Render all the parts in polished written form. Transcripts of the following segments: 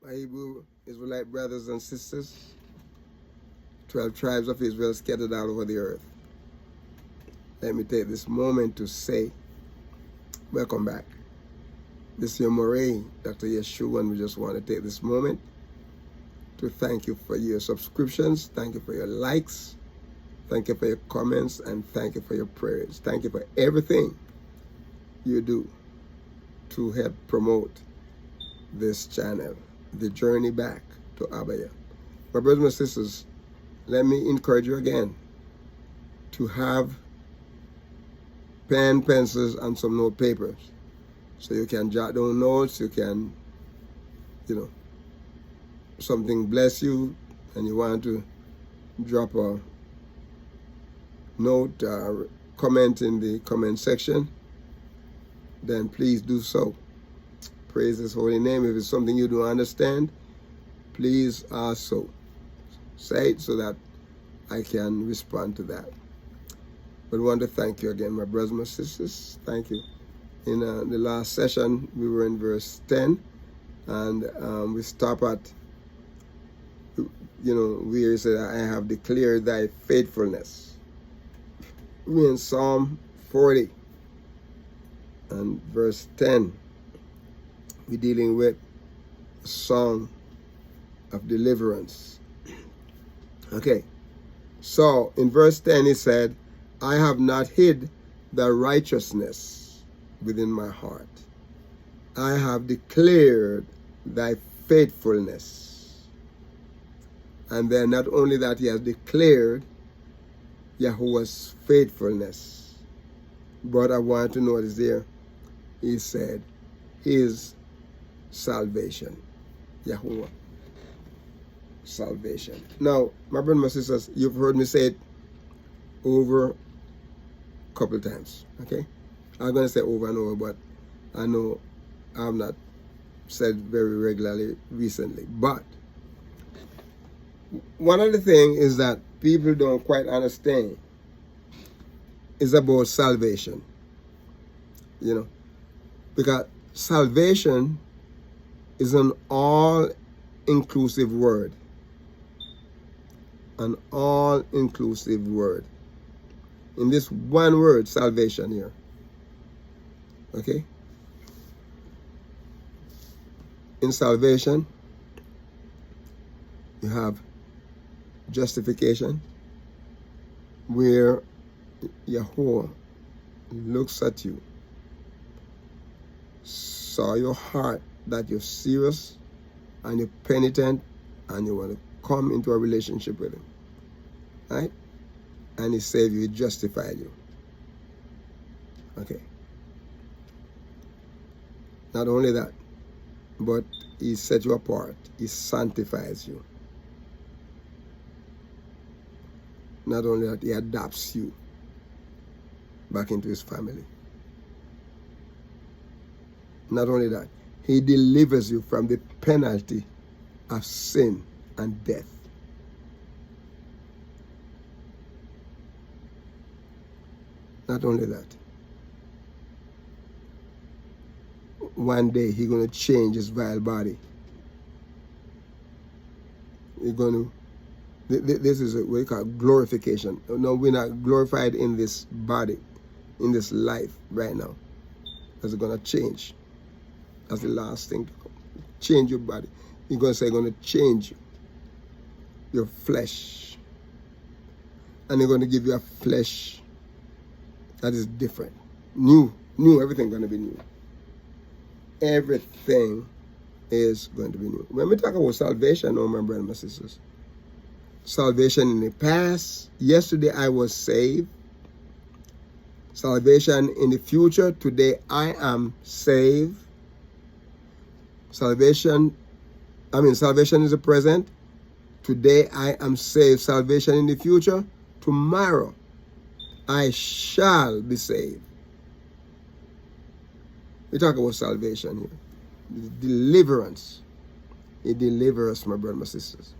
My Hebrew Israelite brothers and sisters, 12 tribes of Israel scattered all over the earth. Let me take this moment to say, welcome back. This is your Moray, Dr. Yeshua, and we just want to take this moment to thank you for your subscriptions, thank you for your likes, thank you for your comments, and thank you for your prayers. Thank you for everything you do to help promote this channel, the journey back to Abaya. My brothers and sisters, let me encourage you again to have pen, pencils, and some note papers so you can jot down notes, you can, something bless you and you want to drop a note or comment in the comment section, then please do so. Praise his holy name. If it's something you don't understand, please also say it so that I can respond to that. But I want to thank you again, my brothers and sisters. Thank you. In the last session, we were in verse 10, and we stop at, where he said, I have declared thy faithfulness. We're in Psalm 40, and verse 10. We're dealing with a song of deliverance. Okay, so in verse 10 he said, I have not hid the righteousness within my heart. I have declared thy faithfulness. And then not only that, he has declared YAHUAH'S faithfulness, but I want to notice there, he said, his salvation. YAHUAH. Salvation. Now, my brothers and my sisters, you've heard me say it over a couple of times, okay? I'm going to say over and over, but I know I've not said very regularly recently. But one of the things is that people don't quite understand is about salvation, because salvation is an all-inclusive word. An all-inclusive word. In this one word, salvation here. Okay? In salvation, you have justification, where YAHUAH looks at you, saw your heart, that you're serious and you're penitent and you want to come into a relationship with him, right? And he saved you, he justified you. Okay. Not only that, but he set you apart, he sanctifies you. Not only that, he adopts you back into his family. Not only that, he delivers you from the penalty of sin and death. Not only that, one day he's going to change his vile body. He's going to, this is what we call glorification. No, we're not glorified in this body, in this life right now. Because it's going to change. That's the last thing. Change your body. He's going to say, going to change you, your flesh. And he's going to give you a flesh that is different. New, everything going to be new. Everything is going to be new. When we talk about salvation, my brothers and my sisters, salvation in the past, yesterday I was saved. Salvation in the future, today I am saved. Salvation is the present. Today I am saved. Salvation in the future, tomorrow I shall be saved. We talk about salvation here. Deliverance. He delivers us, my brothers and my sisters.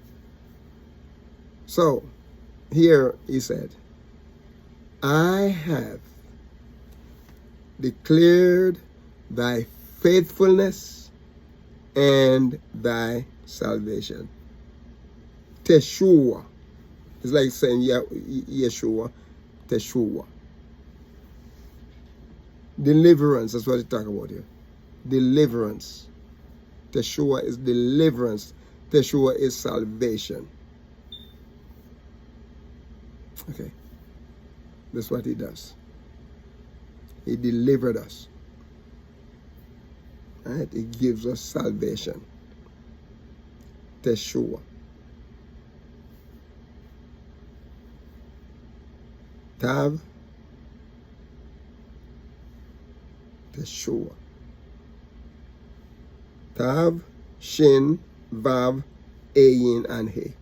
So, here he said, I have declared thy faithfulness and thy salvation. Teshua. It's like saying Yeshua. Teshua. Deliverance, that's what he talk about here. Deliverance. Teshua is deliverance. Teshua is salvation. Okay. That's what he does. He delivered us. Right? He gives us salvation. Teshua. Tav. Teshua. Tav, Shin, Vav, Ayin, and He.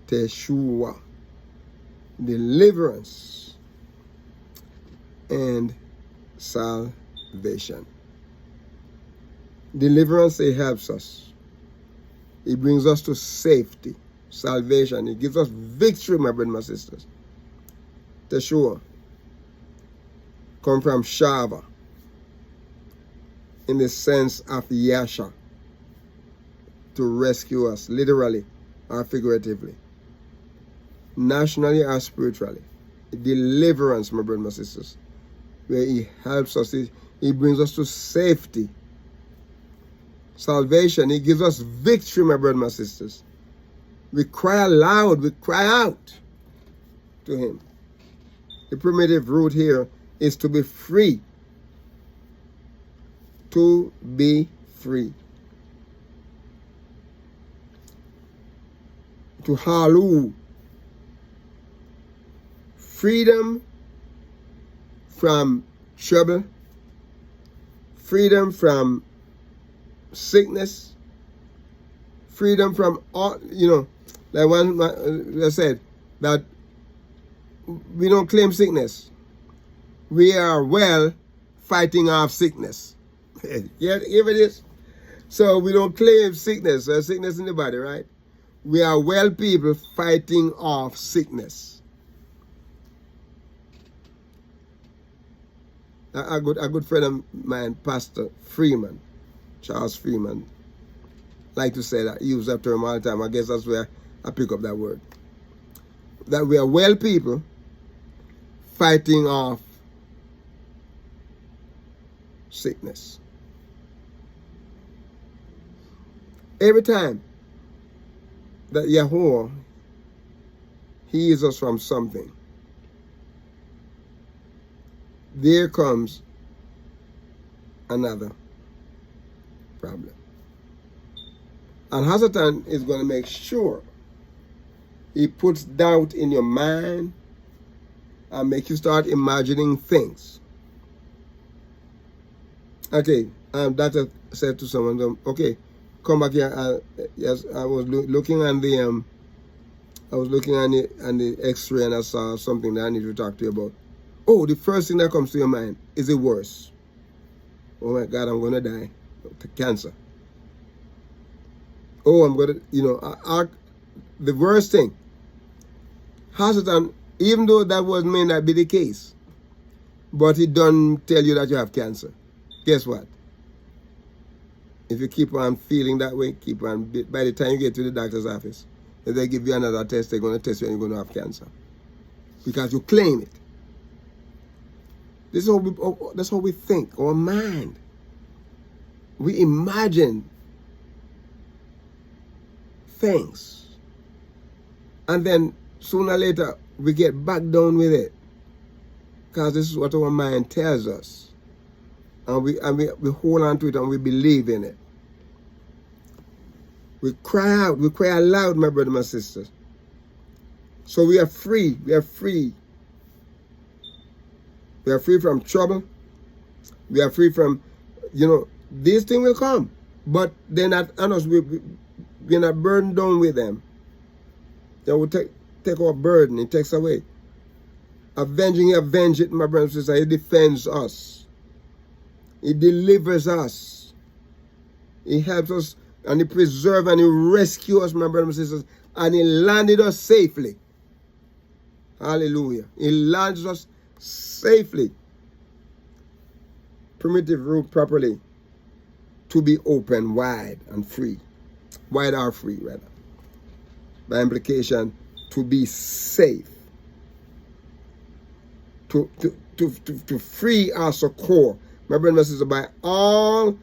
Teshua. Deliverance and salvation. Deliverance, it helps us. It brings us to safety, salvation. It gives us victory, my brothers and my sisters. Teshua come from Shava in the sense of Yasha, to rescue us, literally or figuratively, nationally or spiritually. Deliverance, my brothers and my sisters, where he helps us, he brings us to safety. Salvation, he gives us victory, my brothers and my sisters. We cry aloud, we cry out to him. The primitive root here is to be free. To be free. To halu. Freedom from trouble. Freedom from sickness. Freedom from all, like one I said, that we don't claim sickness. We are well fighting off sickness. Yeah, here it is. So we don't claim sickness, sickness in the body, right? We are well people fighting off sickness. A good friend of mine, Pastor Freeman, Charles Freeman, like to say that, he uses that term all the time. I guess that's where I pick up that word. That we are well people fighting off sickness. Every time that Yahuwah heals us from something, there comes another problem. And Hasatan is going to make sure he puts doubt in your mind and make you start imagining things. Okay, doctor said to someone, okay, come back here. Yes, I was looking on the the X-ray, and I saw something that I need to talk to you about. Oh, the first thing that comes to your mind is it worse? Oh my God, I'm gonna die, cancer. Oh, I'm gonna, the worst thing. Hasatan, even though that may not be the case, but he don't tell you that you have cancer. Guess what? If you keep on feeling that way, keep on, by the time you get to the doctor's office, if they give you another test, they're going to test you and you're going to have cancer. Because you claim it. That's how we think, our mind. We imagine things. And then sooner or later, we get back down with it. Because this is what our mind tells us. And we hold on to it and we believe in it. We cry out, we cry aloud, my brothers and my sisters. So we are free, we are free. We are free from trouble. We are free from, these things will come. But they're not on us, we're not burdened down with them. They will take our burden, it takes away. Avenging, he avenges it, my brothers and sisters. He defends us. He delivers us. He helps us, and he preserves and he rescues us, my brothers and sisters. And he landed us safely. Hallelujah. He lands us safely. primitive root properly, to be open wide and free. Wide or free, rather. By implication, to be safe. To free us a core. My brother and sister, by all,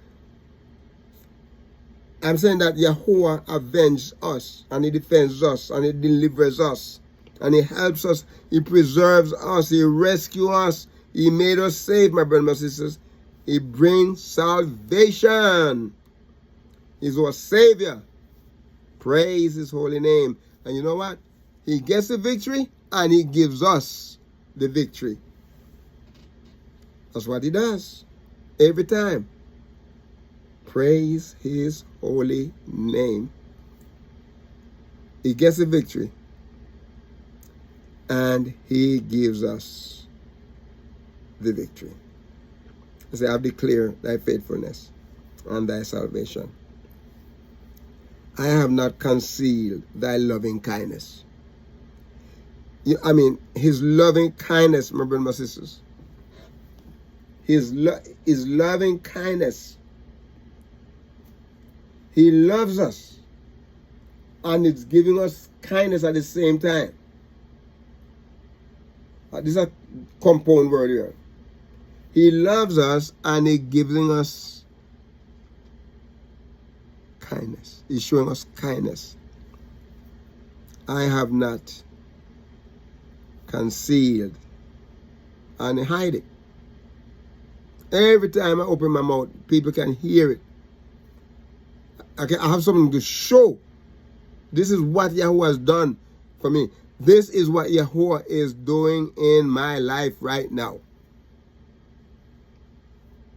I'm saying that Yahuwah avenges us, and He defends us, and He delivers us, and He helps us, He preserves us, He rescues us, He made us safe, my brothers and sisters. He brings salvation. He's our Savior. Praise His holy name. And you know what? He gets the victory, and He gives us the victory. That's what He does. Every time. Praise His holy name. He gets the victory, and He gives us the victory. I say, I've declared thy faithfulness and thy salvation. I have not concealed thy loving kindness. His loving kindness, my brothers and my sisters. His loving kindness. He loves us, and it's giving us kindness at the same time. This is a compound word here. He loves us, and He's giving us kindness. He's showing us kindness. I have not concealed and hide it. Every time I open my mouth, people can hear it. I have something to show. This is what Yahuwah has done for me. This is what Yahuwah is doing in my life right now.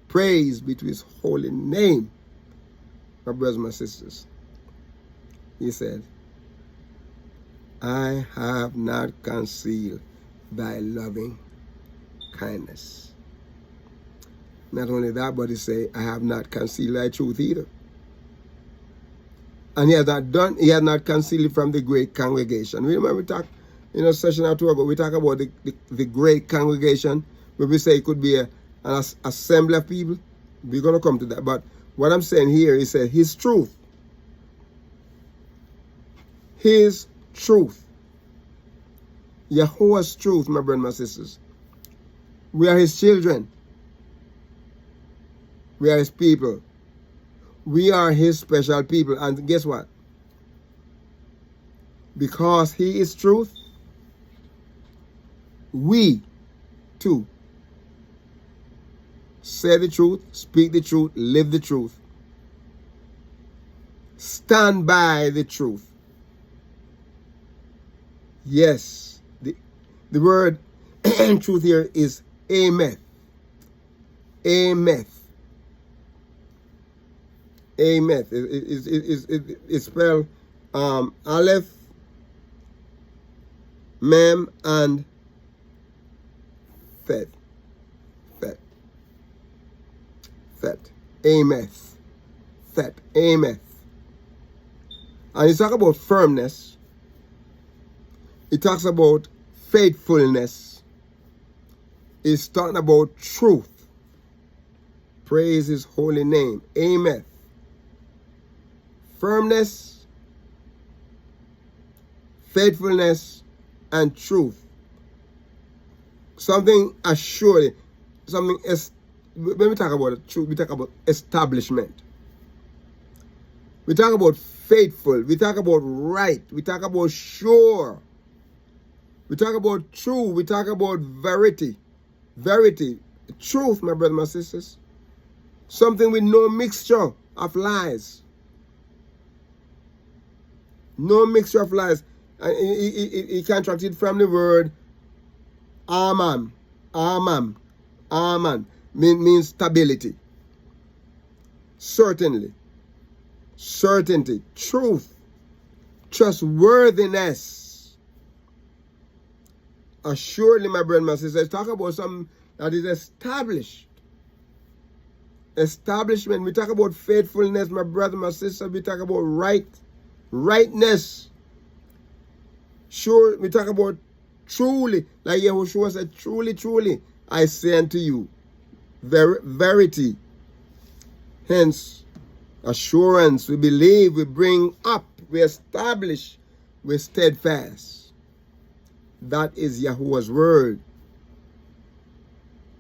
Praise be to His holy name, my brothers and my sisters. He said, I have not concealed thy loving kindness. Not only that, but He said, I have not concealed thy truth either. And He has not concealed it from the great congregation. We remember we talked in a session or two ago, we talk about the great congregation, where we say it could be an assembly of people. We're going to come to that. But what I'm saying here is that His truth. His truth. Yahuwah's truth, my brothers and my sisters. We are His children. We are His people. We are His special people. And guess what? Because He is truth, we too say the truth, speak the truth, live the truth, stand by the truth. Yes, the word truth here is Amen. Amen. Amen. It's spelled Aleph, Mem, and Fet. Amen. Fet. Amen. And he talks about firmness. He talks about faithfulness. He's talking about truth. Praise His holy name. Amen. Firmness, faithfulness, and truth. Something assured, something, when we talk about truth, we talk about establishment. We talk about faithful, we talk about right, we talk about sure. We talk about true, we talk about verity. Verity, truth, my brothers and my sisters. Something with no mixture of lies. No mixture of lies. And he contracted from the word Aman. Aman. Aman. Means stability. Certainly. Certainty. Truth. Trustworthiness. Assuredly, my brother and my sister, talk about something that is established. Establishment. We talk about faithfulness, my brother and my sister. We talk about rightness. Sure, we talk about truly, like Yahushua said, truly, truly, I say unto you. verity. Hence, assurance, we believe, we bring up, we establish, we steadfast. That is Yahuwah's word.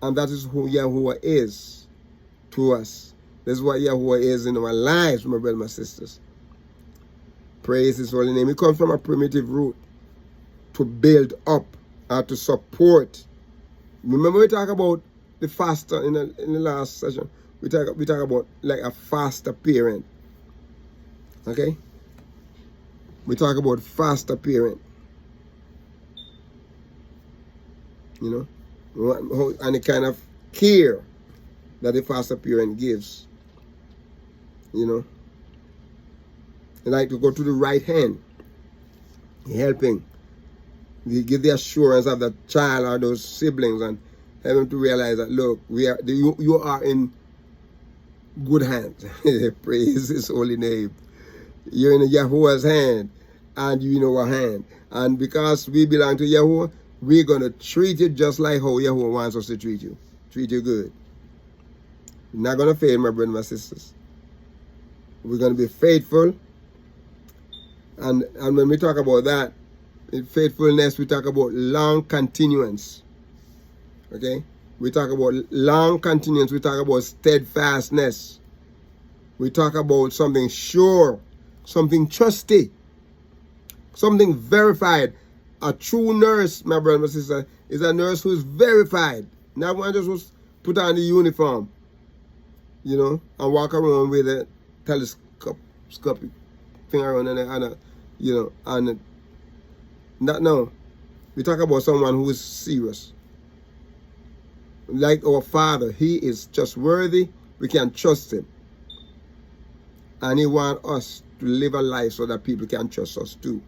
And that is who Yahuwah is to us. This is what Yahuwah is in our lives, my brothers and my sisters. Praise His holy name. We come from a primitive root to build up and to support. Remember we talk about the faster in the last session. We talk about like a faster parent. Okay? We talk about faster parent. You know? And the kind of care that the foster parent gives. You know? They like to go to the right hand. Helping. They give the assurance of the child or those siblings and help them to realize that, look, you are in good hands. Praise His holy name. You're in Yahuwah's hand and you in our hand. And because we belong to Yahuwah, we're going to treat you just like how Yahuwah wants us to treat you. Treat you good. We're not going to fail, my brothers and my sisters. We're going to be faithful. And when we talk about that, in faithfulness, we talk about long continuance. Okay? We talk about long continuance. We talk about steadfastness. We talk about something sure, something trusty, something verified. A true nurse, my brother and my sister, is a nurse who is verified. Not one just put on the uniform, you know, and walk around with a telescopic thing around and you know, and not no. We talk about someone who is serious. Like our Father, He is trustworthy. We can trust Him. And He wants us to live a life so that people can trust us too.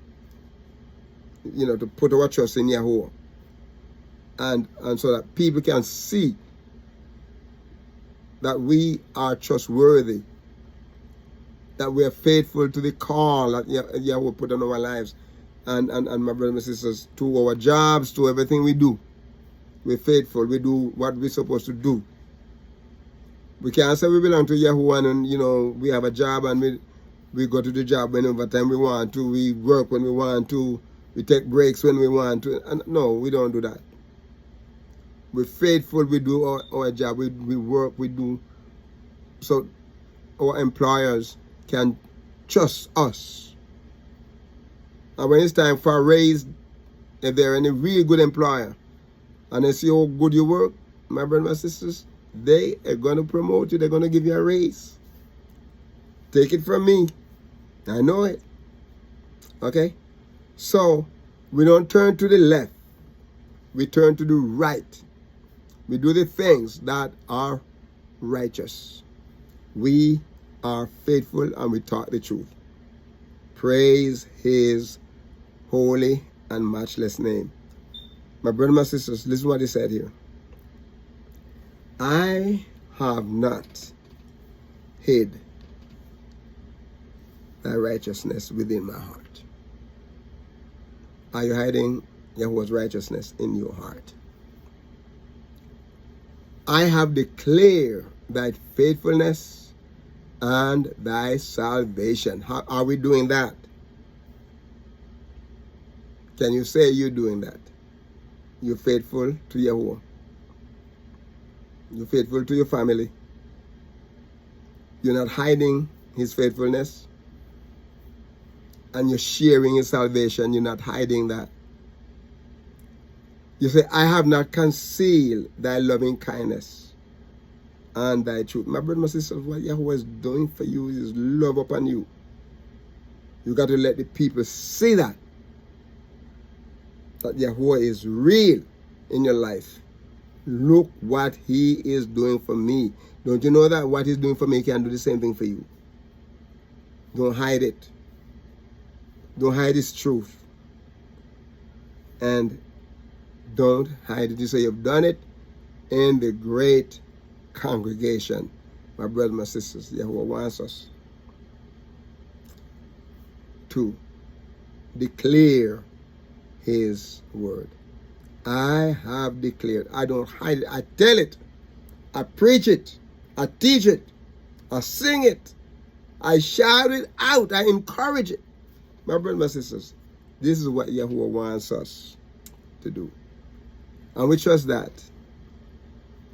You know, to put our trust in Yahuwah. And so that people can see that we are trustworthy. That we are faithful to the call that Yahuwah put on our lives. And my brothers and sisters, to our jobs, to everything we do. We're faithful. We do what we're supposed to do. We can't say we belong to Yahuwah and, you know, we have a job and we go to the job whenever time we want to. We work when we want to. We take breaks when we want to. And no, we don't do that. We're faithful. We do our job. We work. We do. So our employers can trust us. And when it's time for a raise, if they're any really good employer, and they see how good you work, my brothers and my sisters, they are going to promote you. They're going to give you a raise. Take it from me. I know it. Okay? So, we don't turn to the left. We turn to the right. We do the things that are righteous. We are faithful and we talk the truth. Praise His holy and matchless name. My brothers and my sisters, listen to what He said here. I have not hid thy righteousness within my heart. Are you hiding Yahuwah's righteousness in your heart? I have declared thy faithfulness and thy salvation. How are we doing that? Can you say you're doing that? You're faithful to Yahuwah. You're faithful to your family. You're not hiding His faithfulness. And you're sharing His salvation. You're not hiding that. You say, I have not concealed thy loving kindness and thy truth. My brother, my sister, what Yahuwah is doing for you is love upon you. You got to let the people see that Yahuwah is real in your life. Look what He is doing for me. Don't you know that what He's doing for me, He can do the same thing for you? Don't hide it. Don't hide His truth. And don't hide it. You say you've done it in the great congregation. My brothers, my sisters, Yahuwah wants us to declare His word. I have declared. I don't hide it. I tell it. I preach it. I teach it. I sing it. I shout it out. I encourage it. My brothers and sisters, this is what Yahuwah wants us to do. And we trust that.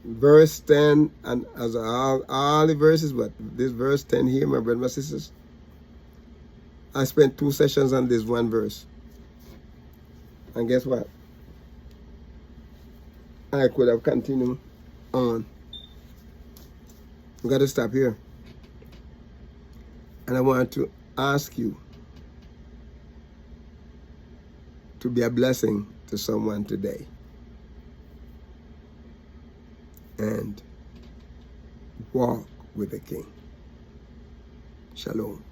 Verse 10, and as all the verses, but this verse 10 here, my brothers and sisters, I spent 2 sessions on this one verse. And guess what? I could have continued on. We got to stop here. And I want to ask you to be a blessing to someone today. And walk with the King. Shalom.